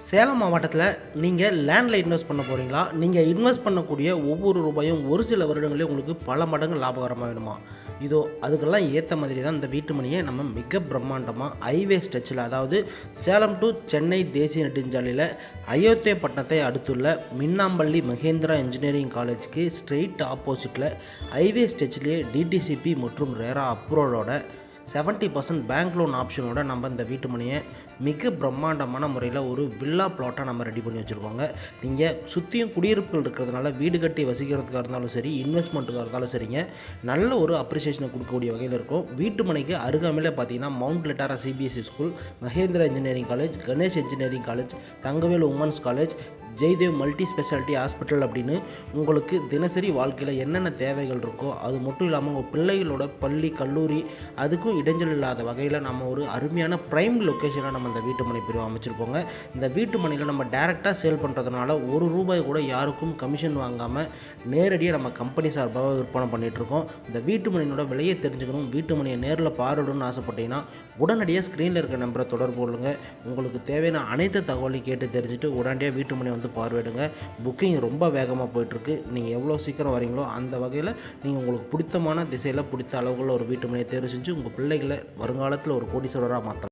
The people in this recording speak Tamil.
சேலம் மாவட்டத்தில் நீங்கள் லேண்டில் இன்வெஸ்ட் பண்ண போகிறீங்களா? நீங்கள் இன்வெஸ்ட் பண்ணக்கூடிய ஒவ்வொரு ரூபாயும் ஒரு சில வருடங்களே உங்களுக்கு பல மடங்கு லாபகரமாக வேணுமா? இதோ அதுக்கெல்லாம் ஏற்ற மாதிரி தான் இந்த வீட்டு மனையை நம்ம மிக பிரம்மாண்டமாக ஹைவே ஸ்ட்ரெச்சில், அதாவது சேலம் டு சென்னை தேசிய நெடுஞ்சாலையில் அயோத்தியப்பட்டினத்தை அடுத்துள்ள மின்னாம்பள்ளி மகேந்திரா இன்ஜினியரிங் காலேஜுக்கு ஸ்ட்ரெயிட் ஆப்போசிட்டில் ஹைவே ஸ்ட்ரெச்சிலேயே டிடிசிபி மற்றும் ரேரா அப்ரூவலோட 70% பேங்க் லோன் ஆப்ஷனோட நம்ம இந்த வீட்டு மனையை மிக பிரம்மாண்டமான முறையில் ஒரு வில்லா பிளாட்டாக நம்ம ரெடி பண்ணி வச்சுருக்கோங்க. நீங்கள் சுற்றியும் குடியிருப்புகள் இருக்கிறதுனால வீடு கட்டி வசிக்கிறதுக்காக இருந்தாலும் சரி, இன்வெஸ்ட்மெண்ட்டுக்காக இருந்தாலும் சரிங்க, நல்ல ஒரு அப்ரிசியேஷனை கொடுக்கக்கூடிய வகையில் இருக்கும். வீட்டு மனைக்கு அருகாமையில் பார்த்தீங்கன்னா mount Litera CBSE school, Mahendra engineering college, Ganesh engineering college, Thangavel women's college, Jaidev multi speciality hospital அப்படின்னு உங்களுக்கு தினசரி வாழ்க்கையில் என்னென்ன தேவைகள் இருக்கோ அது மட்டும் இல்லாமல் உங்கள் பிள்ளைகளோட பள்ளி கல்லூரி அதுக்கும் இடைஞ்சல் இல்லாத வகையில் நம்ம ஒரு அருமையான ப்ரைம் லொக்கேஷனாக நம்ம இந்த வீட்டு மனை பிரிவு அமைச்சிருக்கோங்க. இந்த வீட்டு மனையில் நம்ம டேரெக்டாக சேல் பண்ணுறதுனால ₹1 கூட யாருக்கும் கமிஷன் வாங்காமல் நேரடியாக நம்ம கம்பெனி சார்பாக விற்பனை பண்ணிகிட்ருக்கோம். இந்த வீட்டு மனையோட விலையை தெரிஞ்சுக்கணும், வீட்டு மனையை நேரில் பார்வையிடணும்னு ஆசைப்பட்டீங்கன்னா உடனடியாக ஸ்க்ரீனில் இருக்க நம்பரை தொடர்பு கொள்ளுங்க. உங்களுக்கு தேவையான அனைத்து தகவலையும் கேட்டு தெரிஞ்சுட்டு உடனடியாக வீட்டு மனை வந்து பார்வையிடுங்க. புக்கிங் ரொம்ப வேகமாக போயிட்டுருக்கு. நீங்கள் எவ்வளோ சீக்கிரம் வரீங்களோ அந்த வகையில் நீங்கள் உங்களுக்கு பிடித்தமான திசையில் பிடித்த அளவுகளில் ஒரு வீட்டு மனையை தேர்வு செஞ்சு உங்கள் பிள்ளைகளை வருங்காலத்தில் ஒரு கோடீஸ்வரராக மாற்றலாம்.